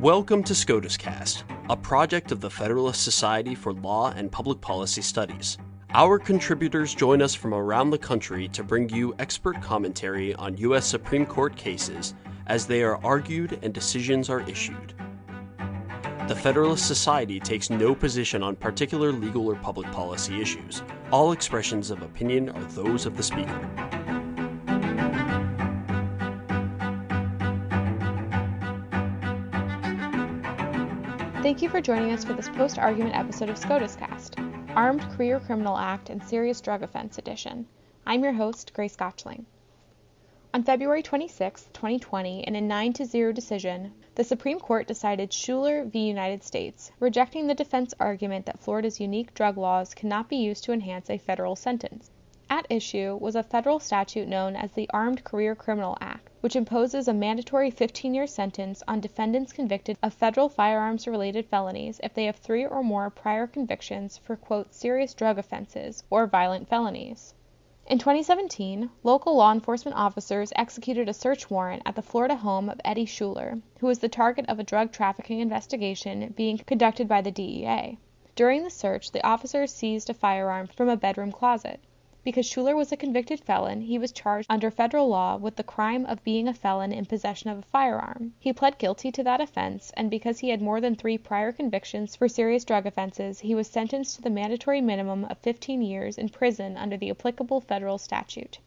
Welcome to SCOTUScast, a project of the Federalist Society for Law and Public Policy Studies. Our contributors join us from around the country to bring you expert commentary on U.S. Supreme Court cases as they are argued and decisions are issued. The Federalist Society takes no position on particular legal or public policy issues. All expressions of opinion are those of the speaker. Thank you for joining us for this post-argument episode of SCOTUScast, Armed Career Criminal Act and Serious Drug Offense Edition. I'm your host, Grace Gotchling. On February 26, 2020, in a 9-0 decision, the Supreme Court decided Shular v. United States, rejecting the defense argument that Florida's unique drug laws cannot be used to enhance a federal sentence. At issue was a federal statute known as the Armed Career Criminal Act, which imposes a mandatory 15-year sentence on defendants convicted of federal firearms-related felonies if they have 3 or more prior convictions for, quote, serious drug offenses or violent felonies. In 2017, local law enforcement officers executed a search warrant at the Florida home of Eddie Shular, who was the target of a drug trafficking investigation being conducted by the DEA. During the search, the officers seized a firearm from a bedroom closet. Because Shular was a convicted felon, he was charged under federal law with the crime of being a felon in possession of a firearm. He pled guilty to that offense, and because he had more than 3 prior convictions for serious drug offenses, he was sentenced to the mandatory minimum of 15 years in prison under the applicable federal statute.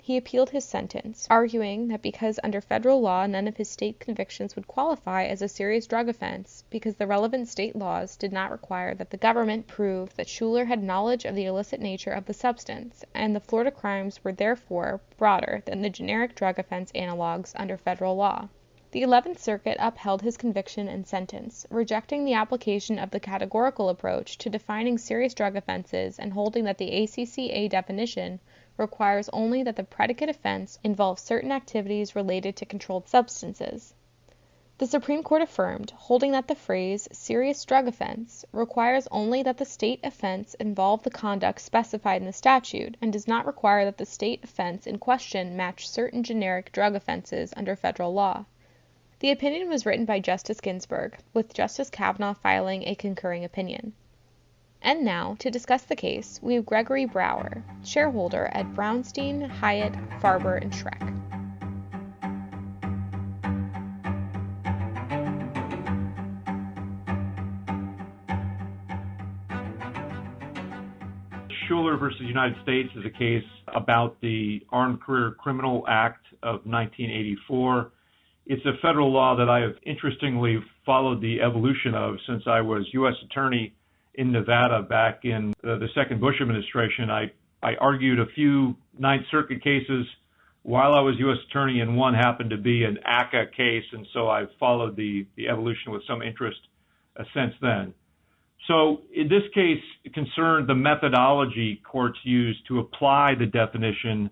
He appealed his sentence, arguing that because under federal law none of his state convictions would qualify as a serious drug offense because the relevant state laws did not require that the government prove that Shular had knowledge of the illicit nature of the substance, and the Florida crimes were therefore broader than the generic drug offense analogs under federal law. The 11th Circuit upheld his conviction and sentence, rejecting the application of the categorical approach to defining serious drug offenses and holding that the ACCA definition requires only that the predicate offense involves certain activities related to controlled substances. The Supreme Court affirmed, holding that the phrase serious drug offense requires only that the state offense involve the conduct specified in the statute and does not require that the state offense in question match certain generic drug offenses under federal law. The opinion was written by Justice Ginsburg, with Justice Kavanaugh filing a concurring opinion. And now, to discuss the case, we have Gregory Brower, shareholder at Brownstein, Hyatt, Farber, and Schreck. Shular versus United States is a case about the Armed Career Criminal Act of 1984. It's a federal law that I have interestingly followed the evolution of since I was U.S. Attorney in Nevada back in the second Bush administration. I argued a few Ninth Circuit cases while I was U.S. Attorney, and one happened to be an ACCA case, and so I've followed the evolution with some interest since then. So in this case, it concerned the methodology courts use to apply the definition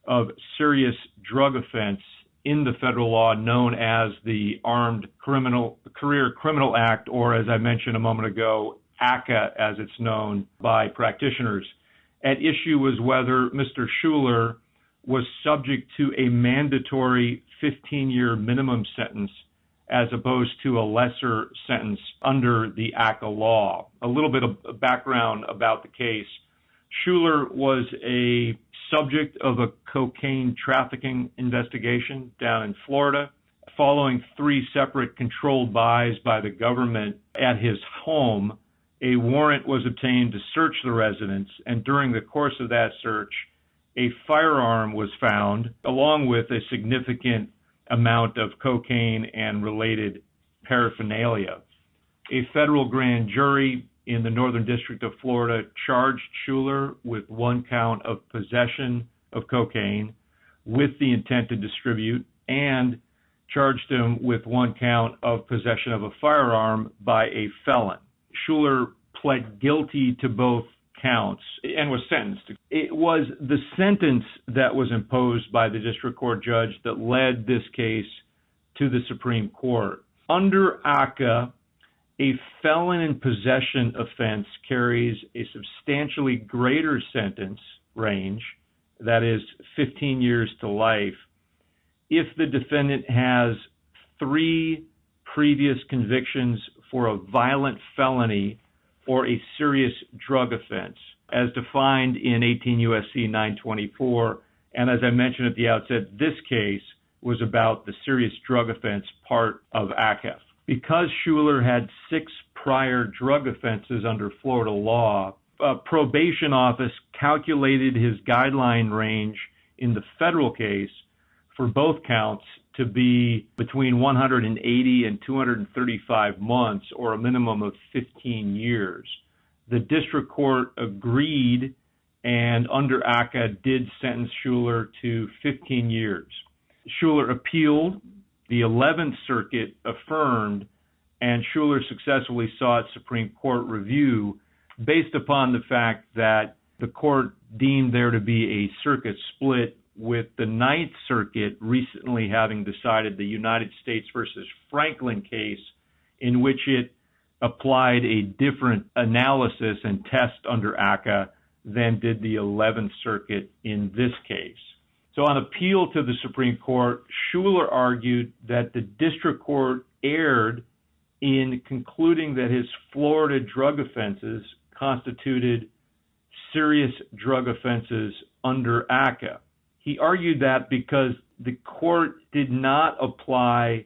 of serious drug offense in the federal law known as the Armed Career Criminal Act, or as I mentioned a moment ago, ACCA as it's known by practitioners. At issue was whether Mr. Shular was subject to a mandatory 15-year minimum sentence as opposed to a lesser sentence under the ACCA law. A little bit of background about the case. Shular was a subject of a cocaine trafficking investigation down in Florida. Following 3 separate controlled buys by the government at his home, a warrant was obtained to search the residence, and during the course of that search, a firearm was found, along with a significant amount of cocaine and related paraphernalia. A federal grand jury in the Northern District of Florida charged Shular with 1 count of possession of cocaine with the intent to distribute, and charged him with 1 count of possession of a firearm by a felon. Shular pled guilty to both counts and was sentenced. It was the sentence that was imposed by the district court judge that led this case to the Supreme Court. Under ACCA, a felon in possession offense carries a substantially greater sentence range, that is 15 years to life, if the defendant has 3 previous convictions for a violent felony or a serious drug offense, as defined in 18 U.S.C. 924. And as I mentioned at the outset, this case was about the serious drug offense part of ACCA. Because Shular had 6 prior drug offenses under Florida law, a probation office calculated his guideline range in the federal case for both counts to be between 180 and 235 months, or a minimum of 15 years. The district court agreed, and under ACCA did sentence Shular to 15 years. Shular appealed. The 11th Circuit affirmed, and Shular successfully sought Supreme Court review based upon the fact that the court deemed there to be a circuit split, with the 9th Circuit recently having decided the United States versus Franklin case, in which it applied a different analysis and test under ACCA than did the 11th Circuit in this case. So on appeal to the Supreme Court, Shular argued that the district court erred in concluding that his Florida drug offenses constituted serious drug offenses under ACCA. He argued that because the court did not apply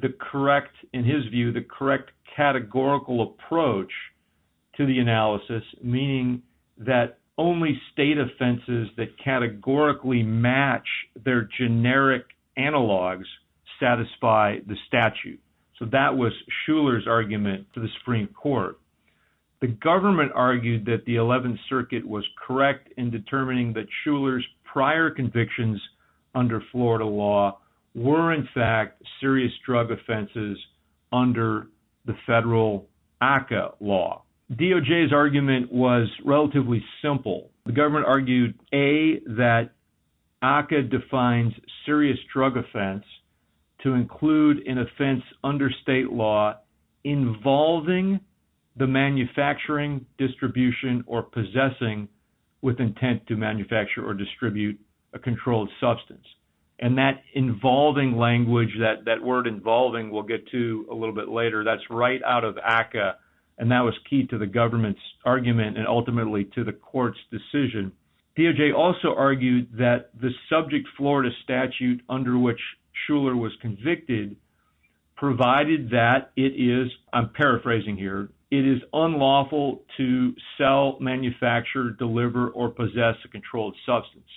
the correct, in his view, the correct categorical approach to the analysis, meaning that only state offenses that categorically match their generic analogs satisfy the statute. So that was Shular's argument to the Supreme Court. The government argued that the 11th Circuit was correct in determining that Shular's prior convictions under Florida law were in fact serious drug offenses under the federal ACCA law. DOJ's argument was relatively simple. The government argued, A, that ACCA defines serious drug offense to include an offense under state law involving the manufacturing, distribution, or possessing with intent to manufacture or distribute a controlled substance. And that involving language, that word involving we'll get to a little bit later, that's right out of ACCA, and that was key to the government's argument and ultimately to the court's decision. DOJ also argued that the subject Florida statute under which Shular was convicted provided that it is, I'm paraphrasing here, it is unlawful to sell, manufacture, deliver, or possess a controlled substance.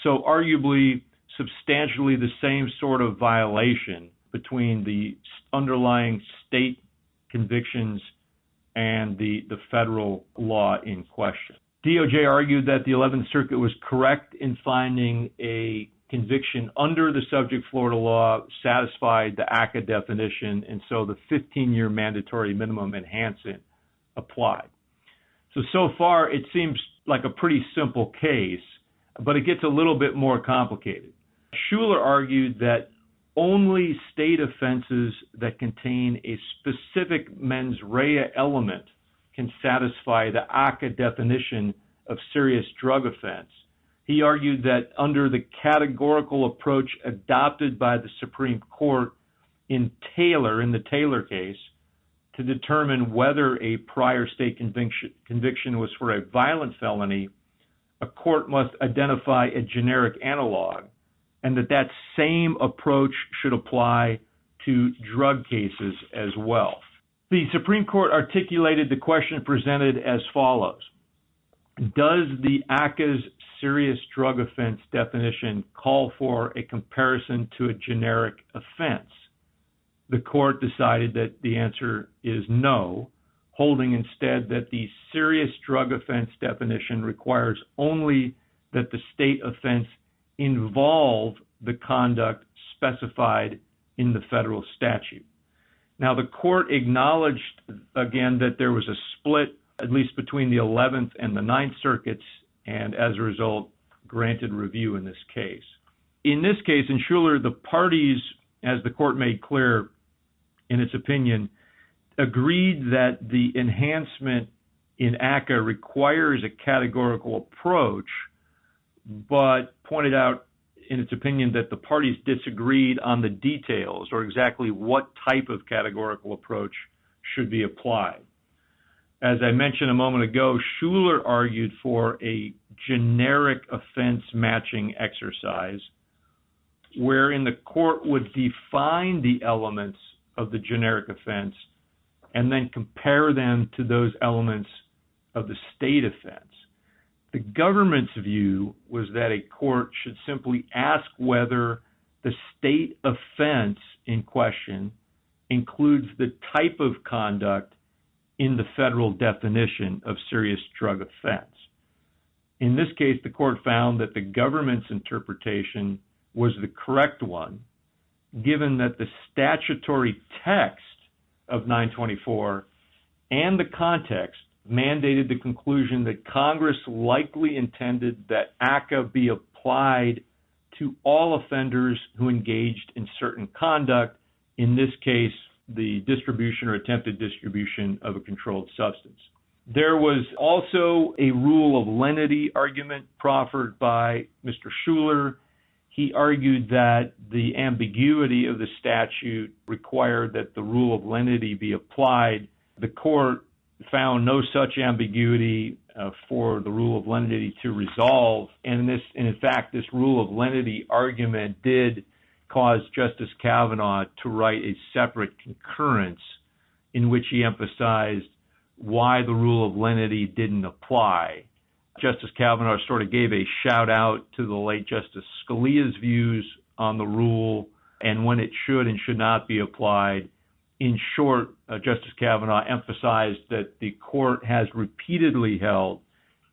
So arguably, substantially the same sort of violation between the underlying state convictions and the federal law in question. DOJ argued that the 11th Circuit was correct in finding a conviction under the subject Florida law satisfied the ACCA definition, and so the 15-year mandatory minimum enhancement applied. So far, it seems like a pretty simple case, but it gets a little bit more complicated. Shular argued that only state offenses that contain a specific mens rea element can satisfy the ACCA definition of serious drug offense. He argued that under the categorical approach adopted by the Supreme Court in the Taylor case, to determine whether a prior state conviction was for a violent felony, a court must identify a generic analog, and that same approach should apply to drug cases as well. The Supreme Court articulated the question presented as follows. Does the ACCA's serious drug offense definition call for a comparison to a generic offense? The court decided that the answer is no, holding instead that the serious drug offense definition requires only that the state offense involve the conduct specified in the federal statute. Now, the court acknowledged, again, that there was a split, at least between the 11th and the 9th Circuits, and as a result, granted review in this case. In this case, in Shular, the parties, as the court made clear in its opinion, agreed that the enhancement in ACCA requires a categorical approach, but pointed out in its opinion that the parties disagreed on the details or exactly what type of categorical approach should be applied. As I mentioned a moment ago, Shular argued for a generic offense matching exercise wherein the court would define the elements of the generic offense and then compare them to those elements of the state offense. The government's view was that a court should simply ask whether the state offense in question includes the type of conduct in the federal definition of serious drug offense. In this case, the court found that the government's interpretation was the correct one, given that the statutory text of 924 and the context mandated the conclusion that Congress likely intended that ACCA be applied to all offenders who engaged in certain conduct, in this case, the distribution or attempted distribution of a controlled substance. There was also a rule of lenity argument proffered by Mr. Shular. He argued that the ambiguity of the statute required that the rule of lenity be applied. The court found no such ambiguity for the rule of lenity to resolve. And in fact, this rule of lenity argument did cause Justice Kavanaugh to write a separate concurrence in which he emphasized why the rule of lenity didn't apply. Justice Kavanaugh sort of gave a shout out to the late Justice Scalia's views on the rule and when it should and should not be applied. In short, Justice Kavanaugh emphasized that the court has repeatedly held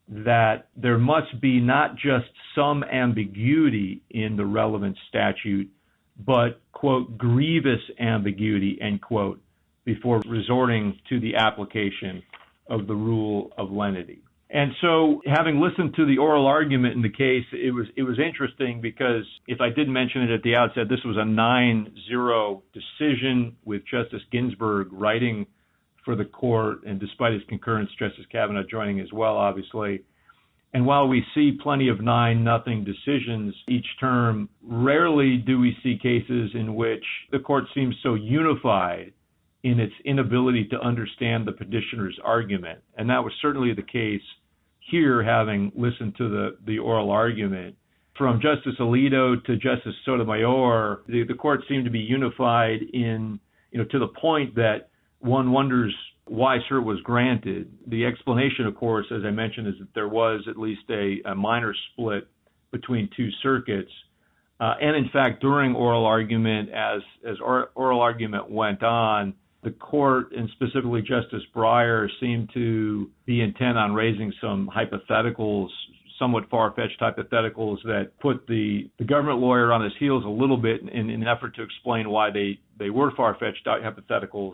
that there must be not just some ambiguity in the relevant statute, but, quote, grievous ambiguity, end quote, before resorting to the application of the rule of lenity. And so, having listened to the oral argument in the case, it was interesting because, if I did mention it at the outset, this was a 9-0 decision with Justice Ginsburg writing for the court, and despite his concurrence, Justice Kavanaugh joining as well, obviously. And while we see plenty of 9-0 decisions each term, rarely do we see cases in which the court seems so unified in its inability to understand the petitioner's argument. And that was certainly the case here, having listened to the oral argument. From Justice Alito to Justice Sotomayor, the court seemed to be unified in, to the point that one wonders why cert was granted. The explanation, of course, as I mentioned, is that there was at least a minor split between two circuits. And in fact, during oral argument, as oral argument went on, the court, and specifically Justice Breyer, seemed to be intent on raising some hypotheticals, somewhat far-fetched hypotheticals that put the government lawyer on his heels a little bit in an effort to explain why they were far-fetched hypotheticals.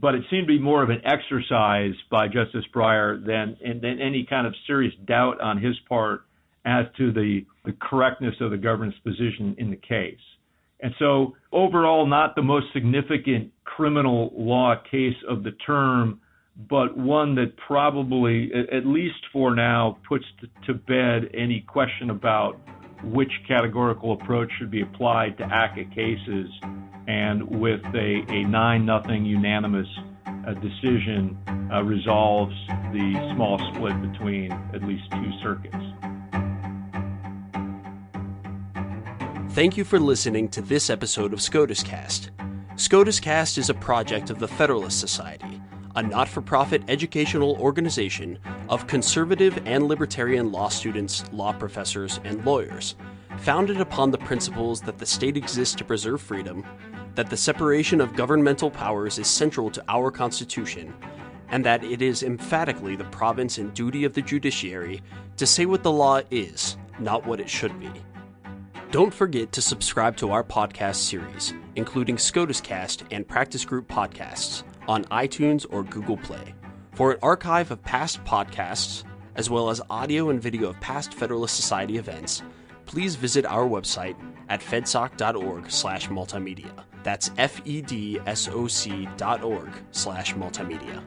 But it seemed to be more of an exercise by Justice Breyer than any kind of serious doubt on his part as to the correctness of the government's position in the case. And so overall, not the most significant criminal law case of the term, but one that probably, at least for now, puts to bed any question about which categorical approach should be applied to ACCA cases. And with a 9-0 unanimous decision, resolves the small split between at least two circuits. Thank you for listening to this episode of SCOTUScast. SCOTUScast is a project of the Federalist Society, a not-for-profit educational organization of conservative and libertarian law students, law professors, and lawyers, founded upon the principles that the state exists to preserve freedom, that the separation of governmental powers is central to our Constitution, and that it is emphatically the province and duty of the judiciary to say what the law is, not what it should be. Don't forget to subscribe to our podcast series, including SCOTUScast and Practice Group podcasts, on iTunes or Google Play. For an archive of past podcasts, as well as audio and video of past Federalist Society events, please visit our website at fedsoc.org/multimedia. That's fedsoc.org/multimedia.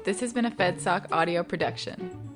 This has been a FedSoc audio production.